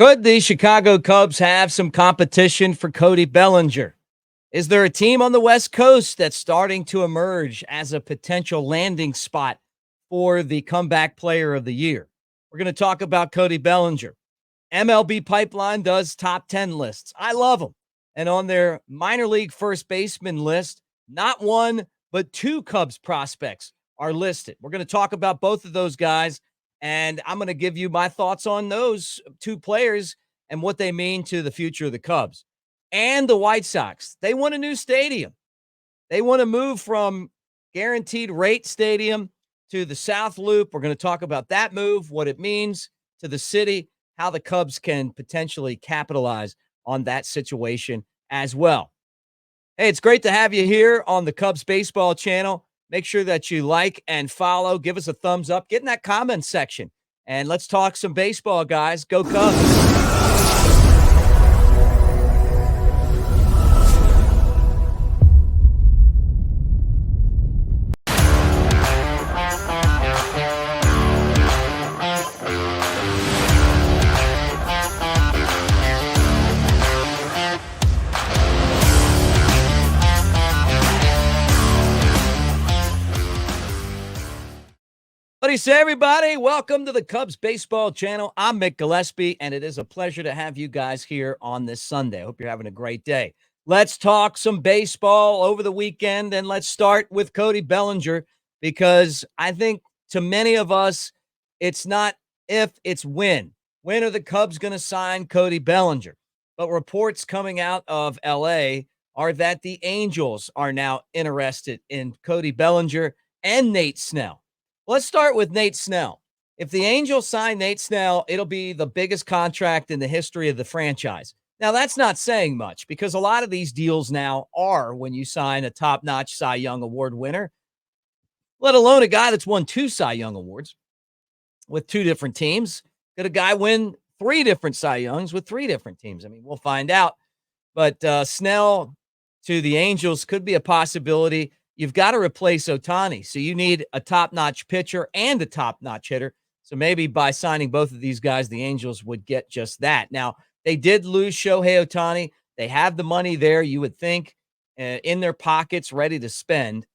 Could the Chicago Cubs have some competition for Cody Bellinger? Is there a team on the West Coast that's starting to emerge as a potential landing spot for the comeback player of the year? We're going to talk about Cody Bellinger. MLB Pipline does top 10 lists. I love them. And on their minor league first baseman list, not one, but two Cubs prospects are listed. We're going to talk about both of those guys, and I'm going to give you my thoughts on those two players and what they mean to the future of the Cubs. And the White Sox, they want a new stadium. They want to move from guaranteed rate stadium to the South Loop. We're going to talk about that move, what it means to the city, how the Cubs can potentially capitalize on that situation as well. Hey, it's great to have you here on the Cubs Baseball channel. Make sure that you like and follow. Give us a thumbs up. Get in that comment section. And let's talk some baseball, guys. Go Cubs. What do you say, everybody? Welcome to the Cubs Baseball channel. I'm Mick Gillispie, and it is a pleasure to have you guys here on this Sunday. I hope you're having a great day. Let's talk some baseball over the weekend, and let's start with Cody Bellinger, because I think to many of us, it's not if, it's when. When are the Cubs going to sign Cody Bellinger? But reports coming out of L.A. are that the Angels are now interested in Cody Bellinger and Nate Snell. Let's start with Nate Snell. If the Angels sign Nate Snell, it'll be the biggest contract in the history of the franchise. Now, that's not saying much, because a lot of these deals now are when you sign a top-notch Cy Young Award winner, let alone a guy that's won 2 Cy Young Awards with 2 different teams. Could a guy win 3 different Cy Youngs with 3 different teams? I mean, we'll find out. But Snell to the Angels could be a possibility. You've got to replace Ohtani, so you need a top-notch pitcher and a top-notch hitter. So maybe by signing both of these guys, the Angels would get just that. Now, they did lose Shohei Ohtani. They have the money there, you would think, in their pockets, ready to spend.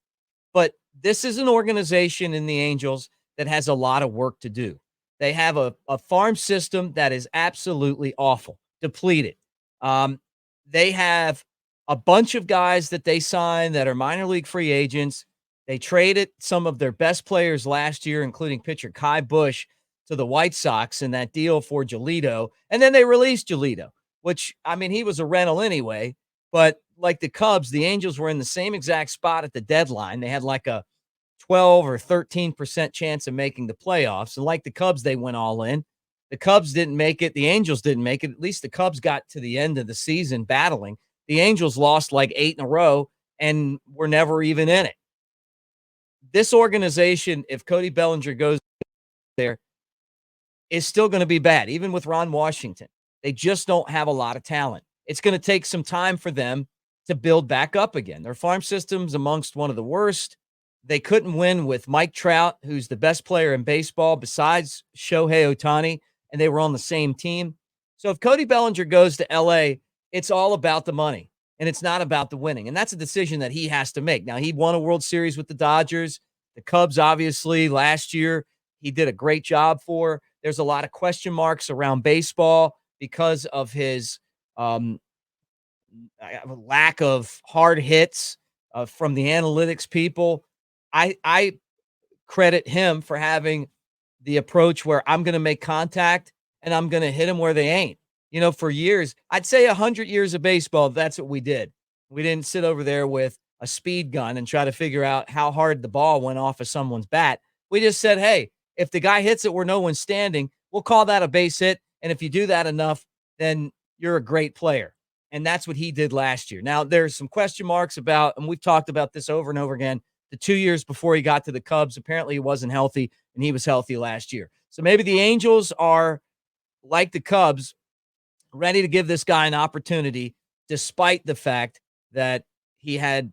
But this is an organization in the Angels that has a lot of work to do. They have a farm system that is absolutely awful, depleted. They have a bunch of guys that they signed that are minor league free agents. They traded some of their best players last year, including pitcher Kai Bush, to the White Sox in that deal for Giolito. And then they released Giolito, which, I mean, he was a rental anyway. But like the Cubs, the Angels were in the same exact spot at the deadline. They had like a 12 or 13% chance of making the playoffs. And like the Cubs, they went all in. The Cubs didn't make it. The Angels didn't make it. At least the Cubs got to the end of the season battling. The Angels lost like 8 in a row and were never even in it. This organization, if Cody Bellinger goes there, is still going to be bad, even with Ron Washington. They just don't have a lot of talent. It's going to take some time for them to build back up again. Their farm system's amongst one of the worst. They couldn't win with Mike Trout, who's the best player in baseball besides Shohei Ohtani, and they were on the same team. So if Cody Bellinger goes to L.A., it's all about the money, and it's not about the winning. And that's a decision that he has to make. Now, he won a World Series with the Dodgers. The Cubs, obviously, last year, he did a great job for. There's a lot of question marks around baseball because of his lack of hard hits from the analytics people. I credit him for having the approach where I'm going to make contact and I'm going to hit them where they ain't. You know, for years, I'd say 100 years of baseball, that's what we did. We didn't sit over there with a speed gun and try to figure out how hard the ball went off of someone's bat. We just said, hey, if the guy hits it where no one's standing, we'll call that a base hit. And if you do that enough, then you're a great player. And that's what he did last year. Now, there's some question marks about, and we've talked about this over and over again, the 2 years before he got to the Cubs. Apparently he wasn't healthy, and he was healthy last year. So maybe the Angels are, like the Cubs, ready to give this guy an opportunity, despite the fact that he had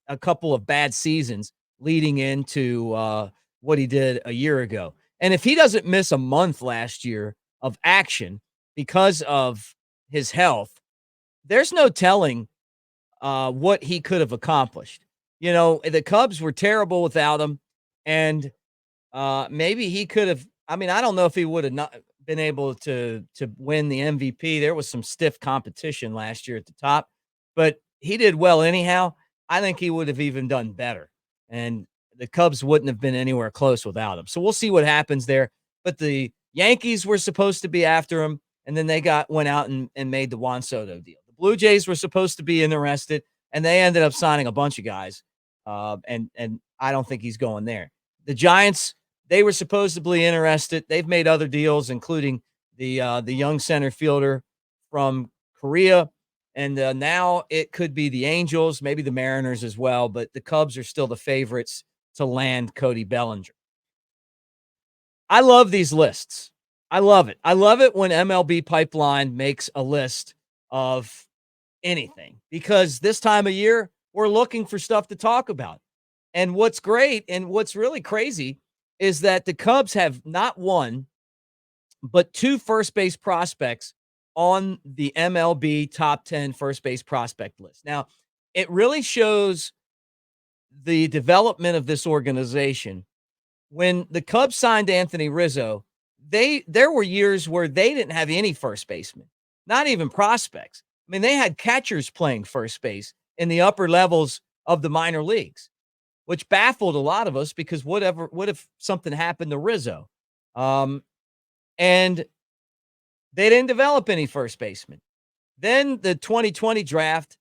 a couple of bad seasons leading into what he did a year ago. And if he doesn't miss a month last year of action, because of his health, there's no telling what he could have accomplished. The Cubs were terrible without him, and maybe he could have. I mean, I don't know if he would have not been able to win the MVP. There was some stiff competition last year at the top, but he did well anyhow. I think he would have even done better, and the Cubs wouldn't have been anywhere close without him. So we'll see what happens there. But the Yankees were supposed to be after him, and then they went out and made the Juan Soto deal. The Blue Jays were supposed to be interested, and they ended up signing a bunch of guys. And I don't think he's going there. The Giants, they were supposedly interested. They've made other deals, including the young center fielder from Korea. And now it could be the Angels, maybe the Mariners as well. But the Cubs are still the favorites to land Cody Bellinger. I love these lists. I love it. I love it when MLB Pipline makes a list of anything, because this time of year, we're looking for stuff to talk about. And what's great and what's really crazy is that the Cubs have not one, but two first base prospects on the MLB top 10 first base prospect list. Now, it really shows the development of this organization. When the Cubs signed Anthony Rizzo, there were years where they didn't have any first basemen, not even prospects. I mean, they had catchers playing first base in the upper levels of the minor leagues, which baffled a lot of us, because what if something happened to Rizzo? And they didn't develop any first basemen. Then the 2020 draft,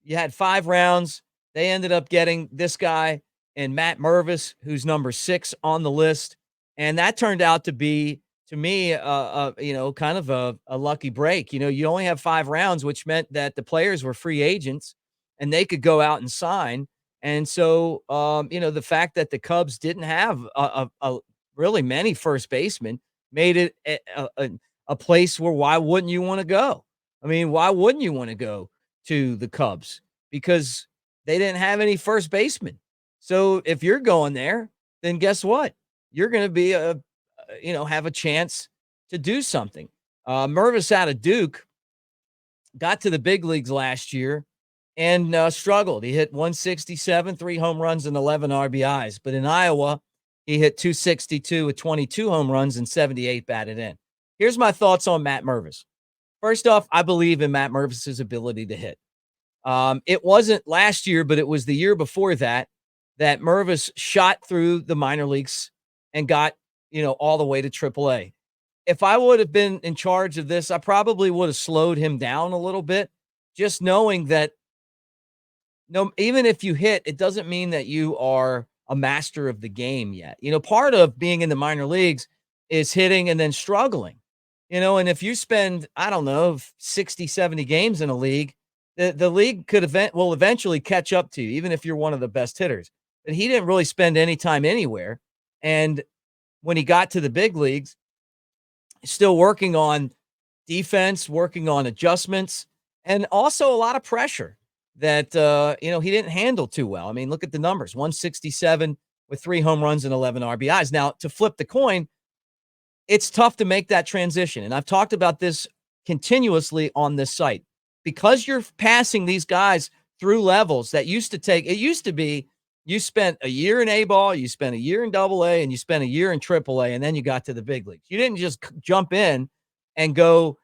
you had 5 rounds. They ended up getting this guy and Matt Mervis, who's number 6 on the list. And that turned out to be, to me, kind of a lucky break. You only have 5 rounds, which meant that the players were free agents and they could go out and sign. And so, the fact that the Cubs didn't have a really many first basemen made it a place where, why wouldn't you want to go? I mean, why wouldn't you want to go to the Cubs? Because they didn't have any first basemen. So if you're going there, then guess what? You're going to be have a chance to do something. Mervis out of Duke got to the big leagues last year and struggled. He hit 167, 3 home runs and 11 RBIs. But in Iowa, he hit 262 with 22 home runs and 78 batted in. Here's my thoughts on Matt Mervis. First off, I believe in Matt Mervis's ability to hit. It wasn't last year, but it was the year before that Mervis shot through the minor leagues and got, all the way to AAA. If I would have been in charge of this, I probably would have slowed him down a little bit, just knowing that even if you hit, it doesn't mean that you are a master of the game yet. Part of being in the minor leagues is hitting and then struggling, and if you spend, 60, 70 games in a league, the league will eventually catch up to you, even if you're one of the best hitters. But he didn't really spend any time anywhere. And when he got to the big leagues, still working on defense, working on adjustments, and also a lot of pressure that, he didn't handle too well. I mean, look at the numbers, 167 with 3 home runs and 11 RBIs. Now, to flip the coin, it's tough to make that transition. And I've talked about this continuously on this site, because you're passing these guys through levels that used to be, you spent a year in A-ball, you spent a year in AA, and you spent a year in AAA, and then you got to the big leagues. You didn't just jump in and go,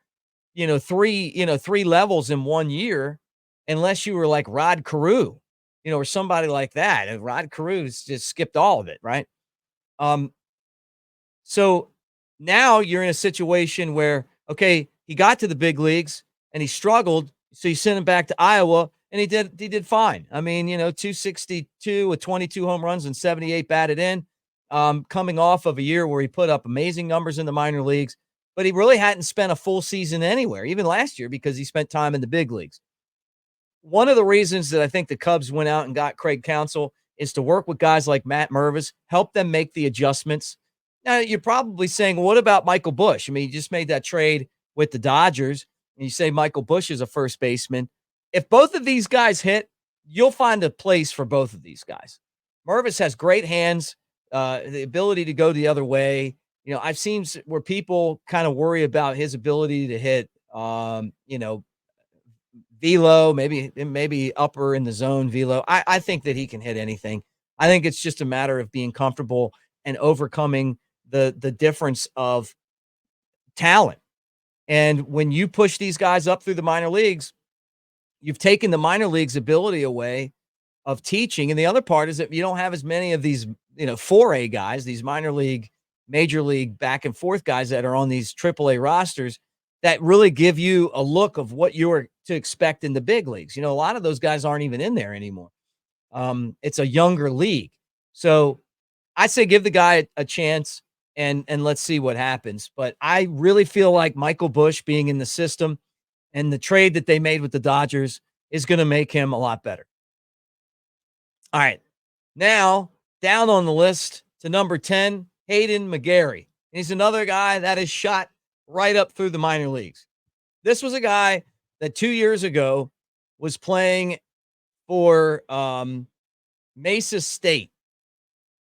3 levels in 1 year, unless you were like Rod Carew, or somebody like that. And Rod Carew's just skipped all of it, right? So now you're in a situation where, okay, he got to the big leagues and he struggled, so you sent him back to Iowa, and he did fine. I mean, 262 with 22 home runs and 78 batted in, coming off of a year where he put up amazing numbers in the minor leagues, but he really hadn't spent a full season anywhere, even last year, because he spent time in the big leagues. One of the reasons that I think the Cubs went out and got Craig Counsell is to work with guys like Matt Mervis, help them make the adjustments. Now, you're probably saying, well, what about Michael Busch? I mean, he just made that trade with the Dodgers, and you say Michael Busch is a first baseman. If both of these guys hit, you'll find a place for both of these guys. Mervis has great hands, the ability to go the other way. I've seen where people kind of worry about his ability to hit, velo, maybe upper in the zone velo. I think that he can hit anything. I think it's just a matter of being comfortable and overcoming the difference of talent. And when you push these guys up through the minor leagues, you've taken the minor leagues' ability away of teaching. And the other part is that you don't have as many of these, 4A guys, these minor league, major league back and forth guys that are on these AAA rosters that really give you a look of what you are to expect in the big leagues. A lot of those guys aren't even in there anymore. It's a younger league. So I say give the guy a chance and let's see what happens. But I really feel like Michael Busch being in the system and the trade that they made with the Dodgers is going to make him a lot better. All right. Now, down on the list to number 10, Hayden McGeary. He's another guy that is shot right up through the minor leagues. This was a guy that 2 years ago was playing for Mesa State.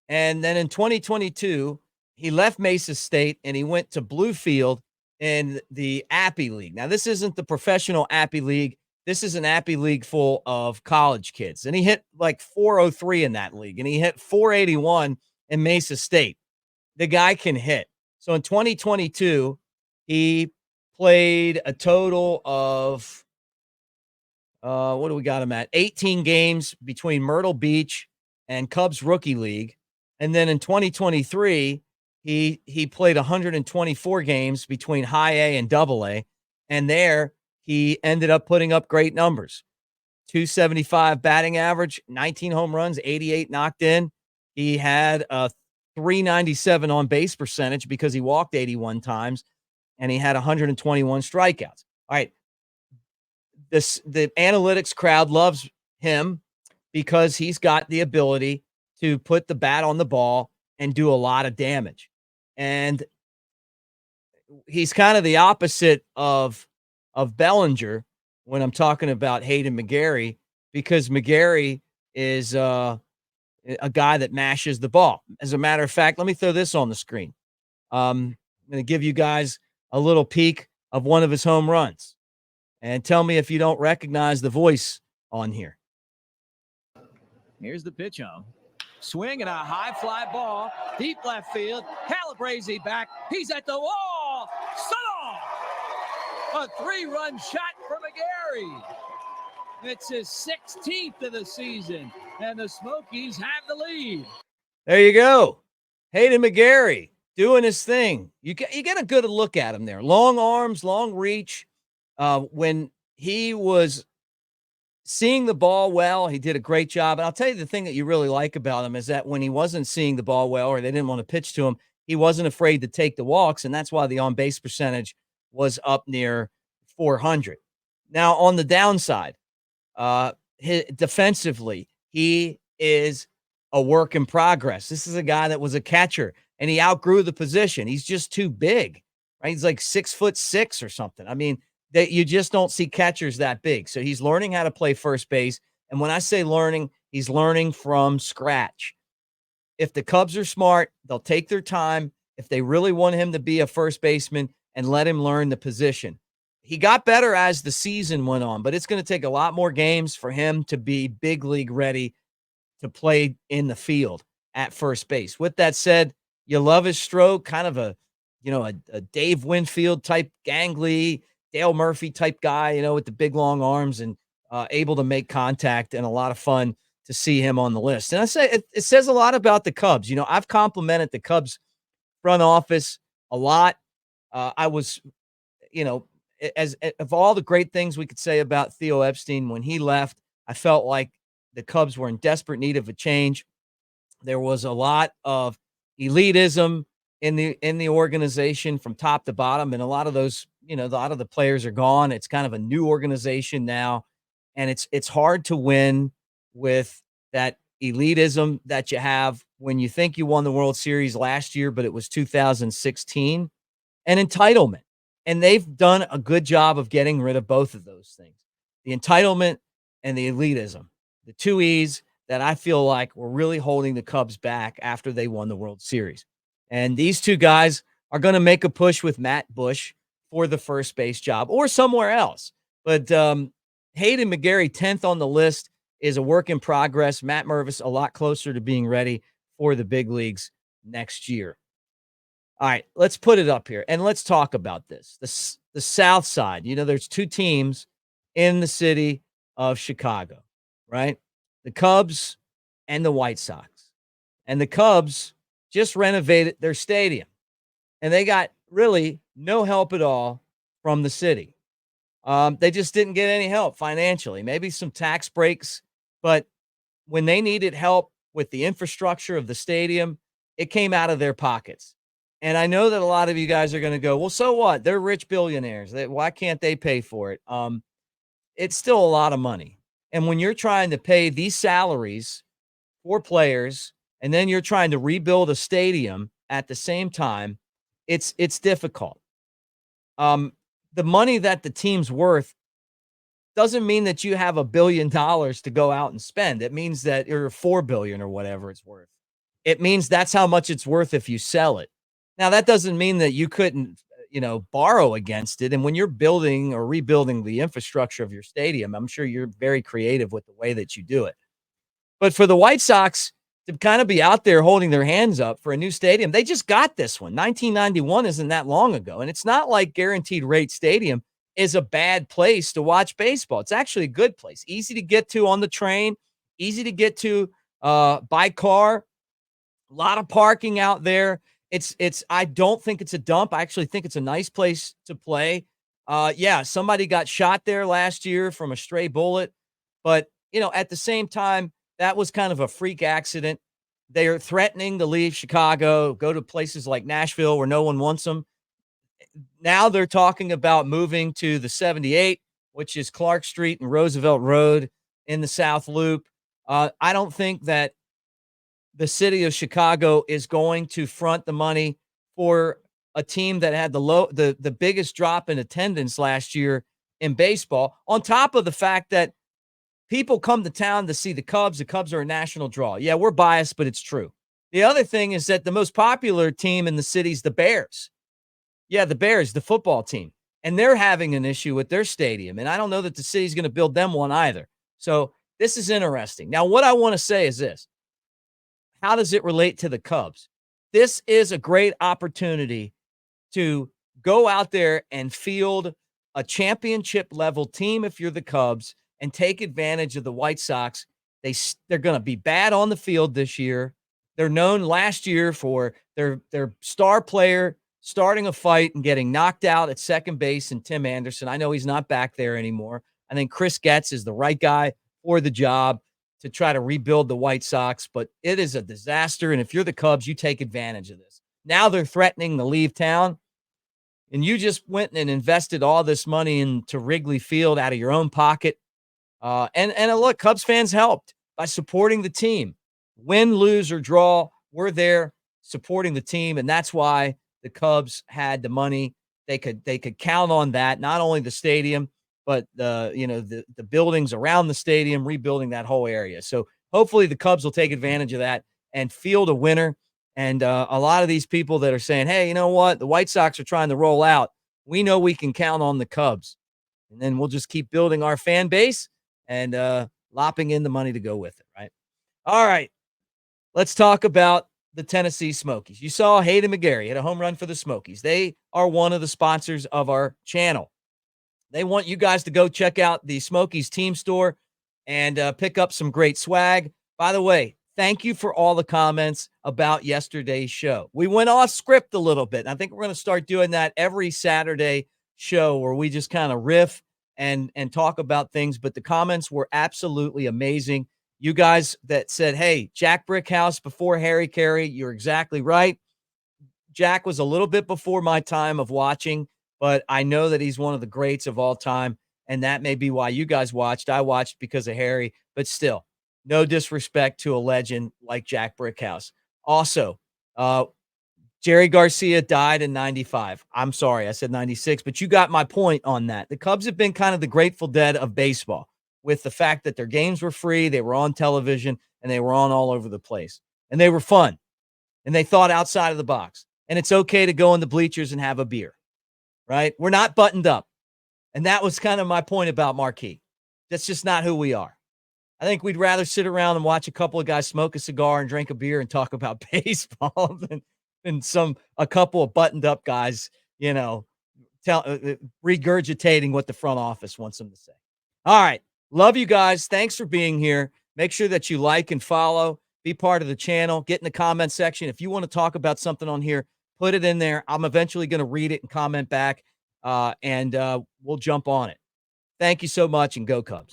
And then in 2022, he left Mesa State and he went to Bluefield in the Appy League. Now, this isn't the professional Appy League. This is an Appy League full of college kids. And he hit like 403 in that league. And he hit 481 in Mesa State. The guy can hit. So in 2022, he played a total of, what do we got him at? 18 games between Myrtle Beach and Cubs Rookie League. And then in 2023, he played 124 games between high A and double A. And there he ended up putting up great numbers. 275 batting average, 19 home runs, 88 knocked in. He had a 397 on base percentage because he walked 81 times and he had 121 strikeouts. All right. The analytics crowd loves him because he's got the ability to put the bat on the ball and do a lot of damage. And he's kind of the opposite of Bellinger when I'm talking about Hayden McGeary, because McGeary is a guy that mashes the ball. As a matter of fact, let me throw this on the screen. I'm going to give you guys a little peek of one of his home runs. And tell me if you don't recognize the voice on here. Here's the pitch on. Swing and a high fly ball. Deep left field. Calabrese back. He's at the wall. A 3-run shot for McGeary. It's his 16th of the season. And the Smokies have the lead. There you go. Hayden McGeary doing his thing. You get a good look at him there. Long arms, long reach. When he was seeing the ball well, he did a great job. And I'll tell you the thing that you really like about him is that when he wasn't seeing the ball well, or they didn't want to pitch to him, he wasn't afraid to take the walks. And that's why the on-base percentage was up near 400. Now, on the downside, defensively, he is a work in progress. This is a guy that was a catcher, and he outgrew the position. He's just too big, right? He's like 6'6" or something. I mean, that you just don't see catchers that big. So he's learning how to play first base. And when I say learning, he's learning from scratch. If the Cubs are smart, they'll take their time. If they really want him to be a first baseman and let him learn the position. He got better as the season went on, but it's going to take a lot more games for him to be big league ready to play in the field at first base. With that said, you love his stroke, kind of a Dave Winfield type gangly, Dale Murphy type guy, with the big long arms and able to make contact, and a lot of fun to see him on the list. And I say it says a lot about the Cubs. I've complimented the Cubs front office a lot. I was, as of all the great things we could say about Theo Epstein when he left, I felt like the Cubs were in desperate need of a change. There was a lot of elitism in the organization from top to bottom, and a lot of those, a lot of the players are gone. It's kind of a new organization now, and it's hard to win with that elitism that you have when you think you won the World Series last year, but it was 2016, and entitlement. And they've done a good job of getting rid of both of those things, the entitlement and the elitism, the two E's that I feel like were really holding the Cubs back after they won the World Series. And these two guys are going to make a push with Matt Bush for the first base job or somewhere else. But Hayden McGeary, 10th on the list, is a work in progress. Matt Mervis, a lot closer to being ready for the big leagues next year. All right, let's put it up here and let's talk about this. The South Side, there's two teams in the city of Chicago, right? The Cubs and the White Sox. And the Cubs just renovated their stadium, and they got really no help at all from the city. They just didn't get any help financially, maybe some tax breaks, but when they needed help with the infrastructure of the stadium, it came out of their pockets. And I know that a lot of you guys are going to go, well, so what? They're rich billionaires. Why can't they pay for it? It's still a lot of money. And when you're trying to pay these salaries for players, and then you're trying to rebuild a stadium at the same time, it's difficult. The money that the team's worth doesn't mean that you have $1 billion to go out and spend. It means that you're $4 billion or whatever it's worth. It means that's how much it's worth if you sell it. Now, that doesn't mean that you couldn't, borrow against it. And when you're building or rebuilding the infrastructure of your stadium, I'm sure you're very creative with the way that you do it. But for the White Sox to kind of be out there holding their hands up for a new stadium, they just got this one. 1991 isn't that long ago. And it's not like Guaranteed Rate Stadium is a bad place to watch baseball. It's actually a good place. Easy to get to on the train, easy to get to by car, a lot of parking out there. I don't think it's a dump. I actually think it's a nice place to play. Yeah, somebody got shot there last year from a stray bullet, but at the same time, that was kind of a freak accident. They are threatening to leave Chicago, go to places like Nashville where no one wants them. Now they're talking about moving to the 78, which is Clark Street and Roosevelt Road in the South Loop. I don't think that the city of Chicago is going to front the money for a team that had the biggest drop in attendance last year in baseball, on top of the fact that people come to town to see the Cubs. The Cubs are a national draw. Yeah, we're biased, but it's true. The other thing is that the most popular team in the city is the Bears. Yeah, the Bears, the football team. And they're having an issue with their stadium. And I don't know that the city's going to build them one either. So this is interesting. Now, what I want to say is this. How does it relate to the Cubs? This is a great opportunity to go out there and field a championship level team if you're the Cubs and take advantage of the White Sox. They're going to be bad on the field this year. They're known last year for their star player starting a fight and getting knocked out at second base, and Tim Anderson. I know he's not back there anymore. I think Chris Getz is the right guy for the job to try to rebuild the White Sox, but it is a disaster. And if you're the Cubs, you take advantage of this. Now they're threatening to leave town, and you just went and invested all this money into Wrigley Field out of your own pocket. And look, Cubs fans helped by supporting the team. Win, lose, or draw, we're there supporting the team, and that's why the Cubs had the money. They could count on that, not only the stadium, but the buildings around the stadium, rebuilding that whole area. So hopefully the Cubs will take advantage of that and field a winner. And a lot of these people that are saying, hey, you know what? The White Sox are trying to roll out. We know we can count on the Cubs. And then we'll just keep building our fan base and lopping in the money to go with it, right? All right. Let's talk about the Tennessee Smokies. You saw Hayden McGeary hit a home run for the Smokies. They are one of the sponsors of our channel. They want you guys to go check out the Smokies team store and pick up some great swag. By the way, thank you for all the comments about yesterday's show. We went off script a little bit. I think we're going to start doing that every Saturday show where we just kind of riff and talk about things. But the comments were absolutely amazing. You guys that said, hey, Jack Brickhouse before Harry Carey, you're exactly right. Jack was a little bit before my time of watching, but I know that he's one of the greats of all time, and that may be why you guys watched. I watched because of Harry, but still, no disrespect to a legend like Jack Brickhouse. Also, Jerry Garcia died in 95. I'm sorry, I said 96, but you got my point on that. The Cubs have been kind of the Grateful Dead of baseball, with the fact that their games were free, they were on television, and they were on all over the place. And they were fun. And they thought outside of the box. and it's okay to go in the bleachers and have a beer, right? We're not buttoned up. And that was kind of my point about Marquee. That's just not who we are. I think we'd rather sit around and watch a couple of guys smoke a cigar and drink a beer and talk about baseball than a couple of buttoned up guys, regurgitating what the front office wants them to say. All right. Love you guys. Thanks for being here. Make sure that you like and follow, be part of the channel, get in the comment section. If you want to talk about something on here, put it in there. I'm eventually going to read it and comment back, and we'll jump on it. Thank you so much, and go Cubs.